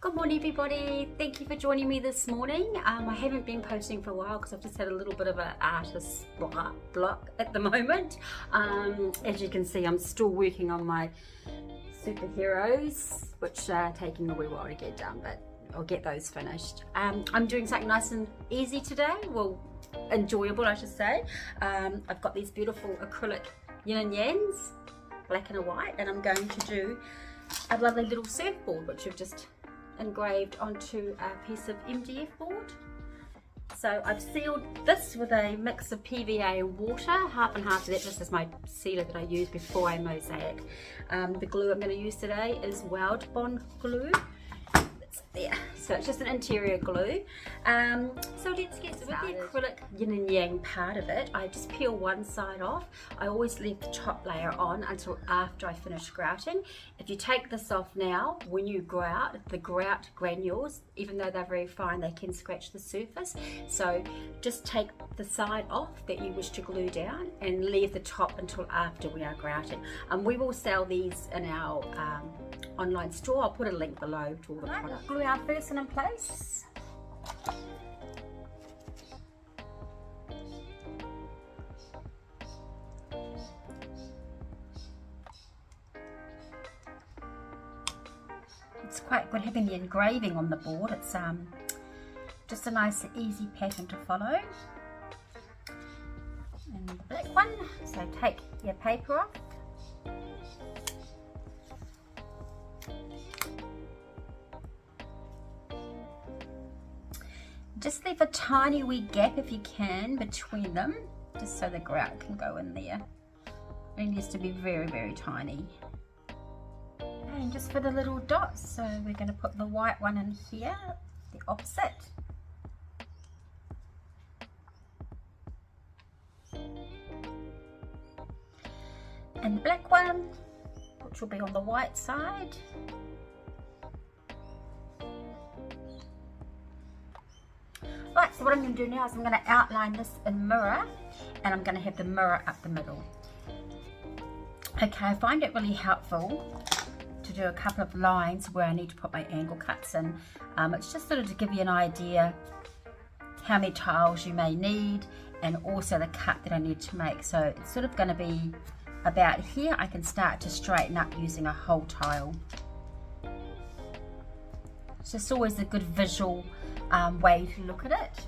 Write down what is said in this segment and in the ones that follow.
Good morning everybody, thank you for joining me this morning. I haven't been posting for a while because I've just had a little bit of an artist block at the moment. As you can see, I'm still working on my superheroes, which are taking a wee while to get done, but I'll get those finished. I'm doing something nice and easy today, well, enjoyable I should say. I've got these beautiful acrylic yin and yangs, black and a white, and I'm going to do a lovely little surfboard which I've just engraved onto a piece of MDF board. So I've sealed this with a mix of PVA and water, half and half of that. This is my sealer that I used before I mosaic. The glue I'm going to use today is Wild Bond glue. That's there. So it's just an interior glue. So let's get started. With the acrylic yin and yang part of it, I just peel one side off. I always leave the top layer on until after I finish grouting. If you take this off now, when you grout, the grout granules, even though they're very fine, they can scratch the surface. So just take the side off that you wish to glue down and leave the top until after we are grouting. We will sell these in our online store. I'll put a link below to all the products. Glue our person in place. It's quite good having the engraving on the board. It's just a nice easy pattern to follow. And the black one, so take your paper off. Just leave a tiny wee gap if you can between them, just so the grout can go in there. It needs to be very, very tiny. And just for the little dots, so we're going to put the white one in here, the opposite. And the black one, which will be on the white side. Right, so what I'm going to do now is I'm going to outline this in mirror, and I'm going to have the mirror up the middle. Okay, I find it really helpful to do a couple of lines where I need to put my angle cuts in. It's just sort of to give you an idea how many tiles you may need, and also the cut that I need to make. So it's sort of going to be about here. I can start to straighten up using a whole tile. It's just always a good visual way to look at it.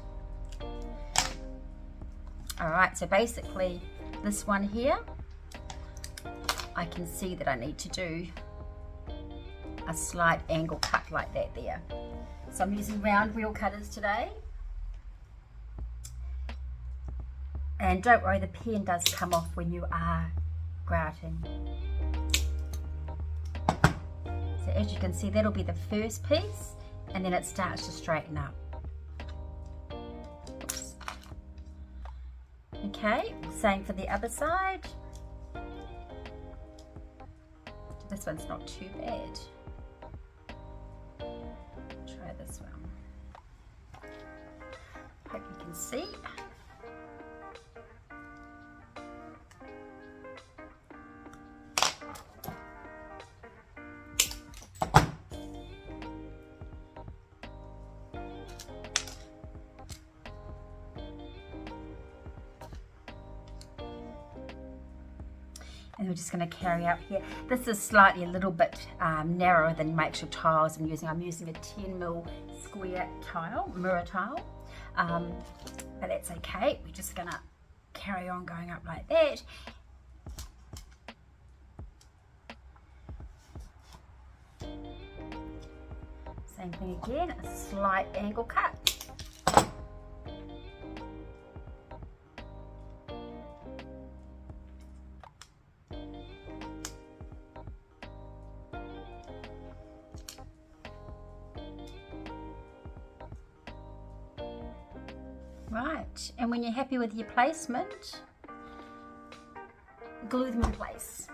Alright, so basically this one here, I can see that I need to do a slight angle cut like that there. So I'm using round wheel cutters today. And don't worry, the pen does come off when you are grouting. So as you can see, that'll be the first piece, and then it starts to straighten up. Oops. Okay, same for the other side. This one's not too bad. Try this one. Hope you can see. And we're just going to carry up here. This is slightly a little bit narrower than makeshift tiles I'm using. I'm using a 10mm square tile, mirror tile, but that's okay. We're just going to carry on going up like that. Same thing again, a slight angle cut. Right, and when you're happy with your placement, glue them in place.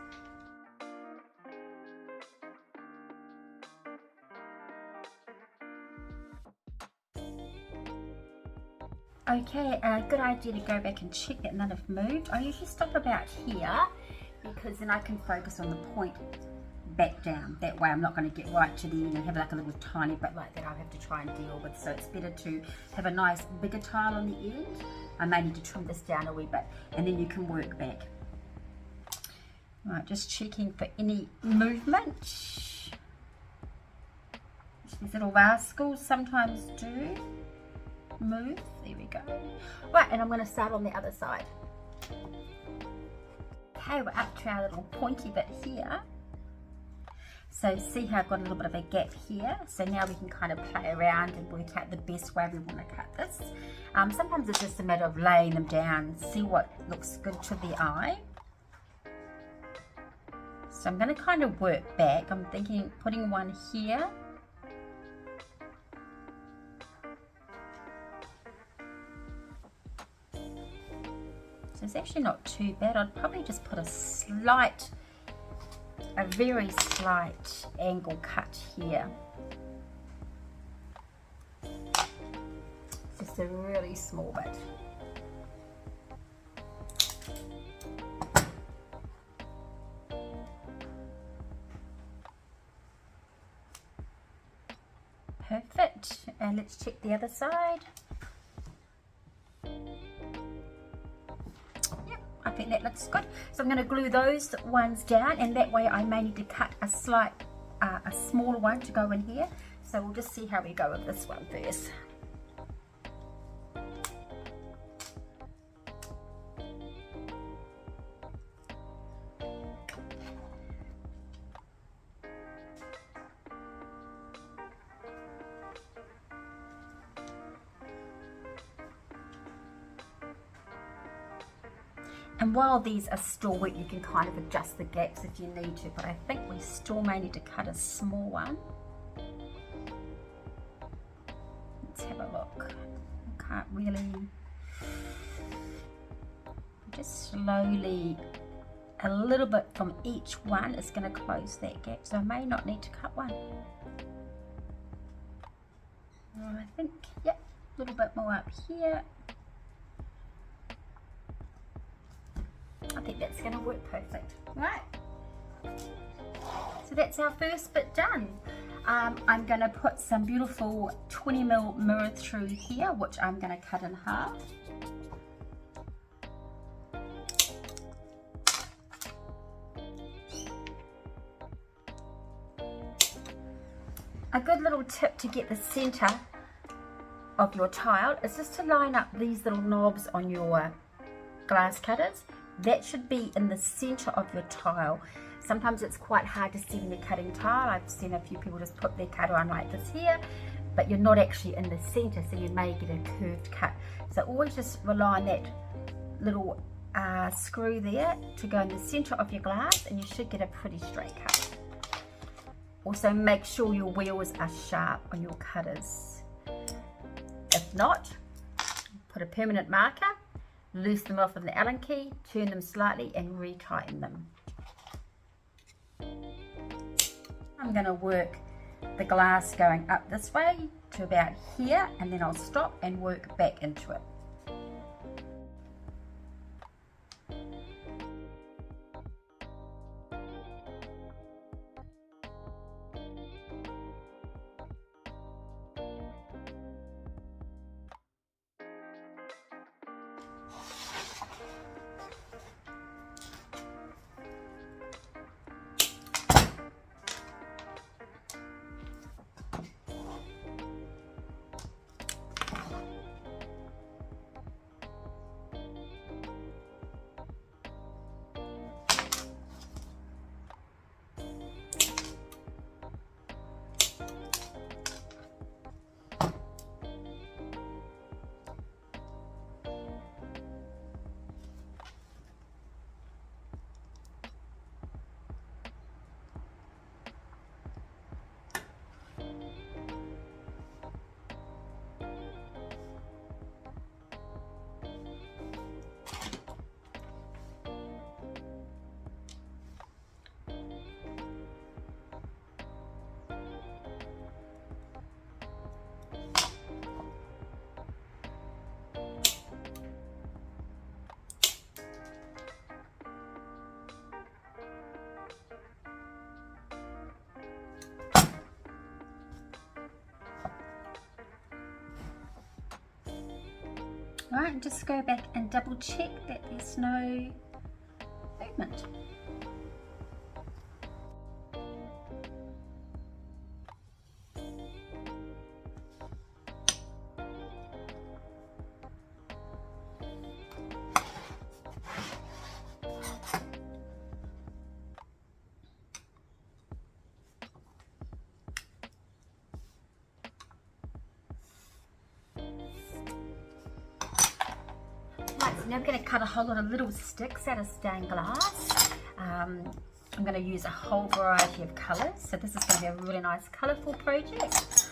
Okay, a good idea to go back and check that none have moved. I usually stop about here because then I can focus on the point back down. That way I'm not going to get right to the end and have like a little tiny bit like that I'll have to try and deal with. So it's better to have a nice bigger tile on the end. I may need to trim this down a wee bit and then you can work back. Right, just checking for any movement. These little rascals sometimes do move. There we go. Right, and I'm going to start on the other side. Okay, we're up to our little pointy bit here. So see how I've got a little bit of a gap here. So now we can kind of play around and work out the best way we want to cut this. Sometimes it's just a matter of laying them down, see what looks good to the eye. So I'm going to kind of work back. I'm thinking putting one here. So it's actually not too bad. I'd probably just put a very slight angle cut here. Just a really small bit. Perfect. And let's check the other side. I think that looks good. So I'm going to glue those ones down, and that way I may need to cut a smaller one to go in here. So we'll just see how we go with this one first. And while these are still wet, you can kind of adjust the gaps if you need to, but I think we still may need to cut a small one. Let's have a look. I can't really, just slowly, a little bit from each one is going to close that gap, so I may not need to cut one. I think, yep, a little bit more up here. I think that's going to work perfect. Right, so that's our first bit done. I'm going to put some beautiful 20mm mirror through here, which I'm going to cut in half. A good little tip to get the center of your tile is just to line up these little knobs on your glass cutters. That should be in the center of your tile. Sometimes it's quite hard to see when you're cutting tile. I've seen a few people just put their cutter on like this here, but you're not actually in the center, so you may get a curved cut. So always just rely on that little screw there to go in the center of your glass, and you should get a pretty straight cut. Also make sure your wheels are sharp on your cutters. If not, put a permanent marker, loose them off with the Allen key, turn them slightly and retighten them. I'm going to work the glass going up this way to about here, and then I'll stop and work back into it. Right, and just go back and double check that there's no movement. Right, so now I'm going to cut a whole lot of little sticks out of stained glass. I'm going to use a whole variety of colours, so this is going to be a really nice colourful project.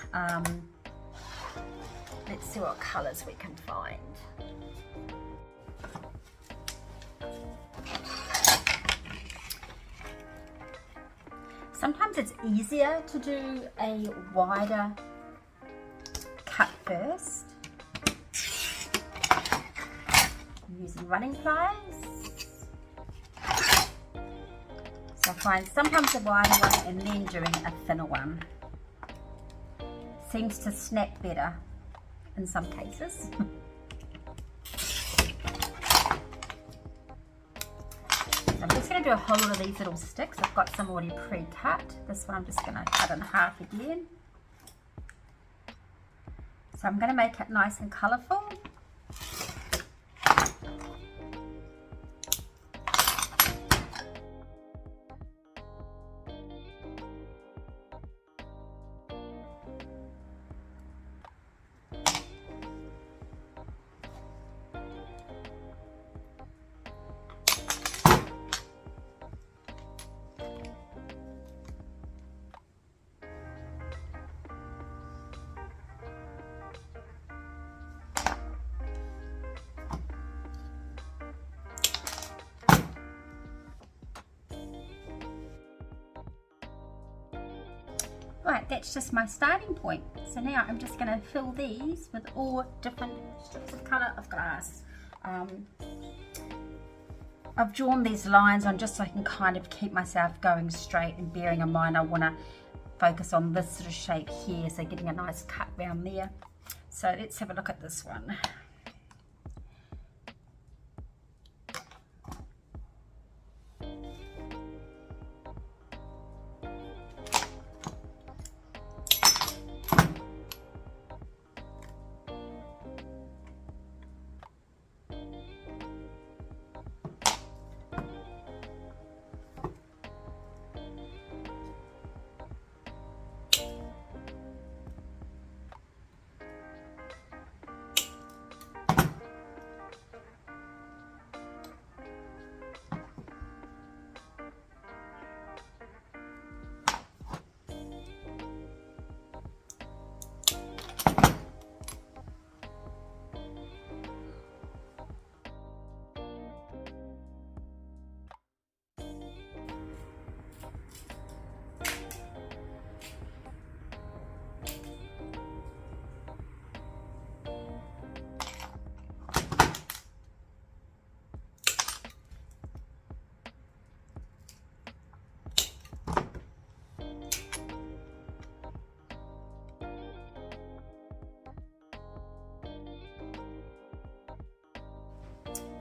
Let's see what colours we can find. Sometimes it's easier to do a wider cut first. I'm using running pliers. So I find sometimes a wider one and then doing a thinner one. Seems to snap better in some cases. I'm just going to do a whole lot of these little sticks. I've got some already pre-cut. This one I'm just going to cut in half again. So I'm going to make it nice and colourful. Right, that's just my starting point. So now I'm just going to fill these with all different strips of colour of glass. I've drawn these lines on just so I can kind of keep myself going straight, and bearing in mind I want to focus on this sort of shape here, so getting a nice cut round there. So let's have a look at this one.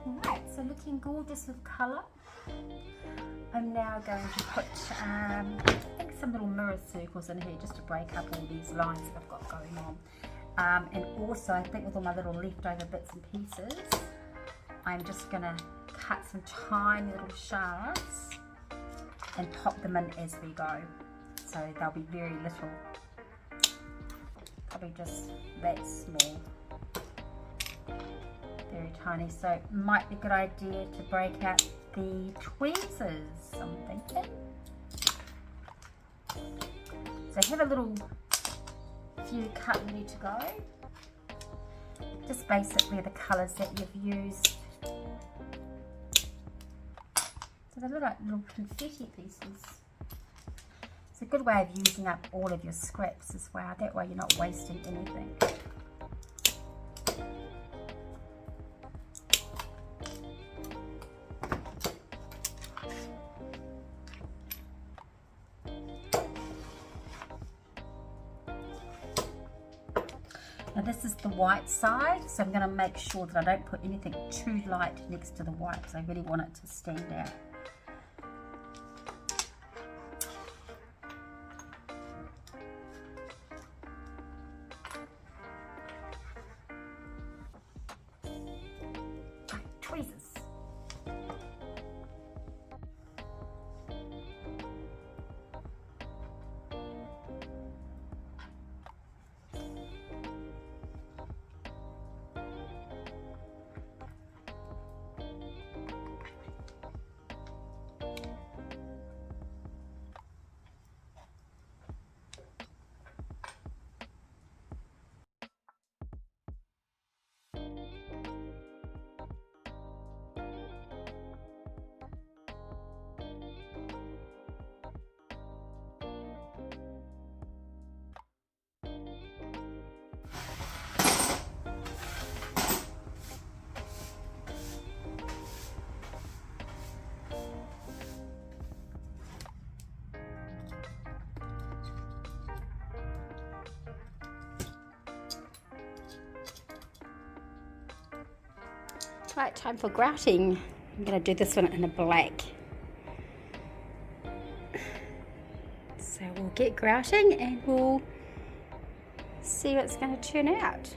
Alright, so looking gorgeous with colour. I'm now going to put I think some little mirror circles in here just to break up all these lines that I've got going on. And also I think with all my little leftover bits and pieces, I'm just going to cut some tiny little shards and pop them in as we go. So they'll be very little, probably just that small. Very tiny, so it might be a good idea to break out the tweezers, I'm thinking. So have a little few cut ready to go. Just basically the colours that you've used. So they look like little confetti pieces. It's a good way of using up all of your scraps as well. That way you're not wasting anything. Now this is the white side, so I'm going to make sure that I don't put anything too light next to the white because I really want it to stand out. Tweezers. Right, time for grouting. I'm going to do this one in a black. So we'll get grouting and we'll see what it's going to turn out.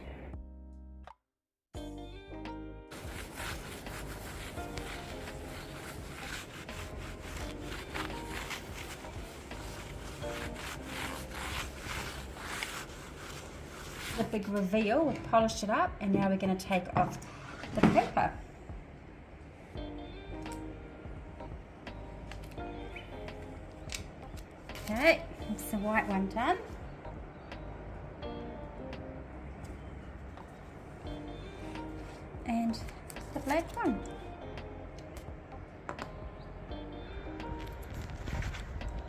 The big reveal, we've polished it up and now we're going to take off the paper. Okay, that's the white one done. And the black one.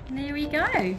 And there we go.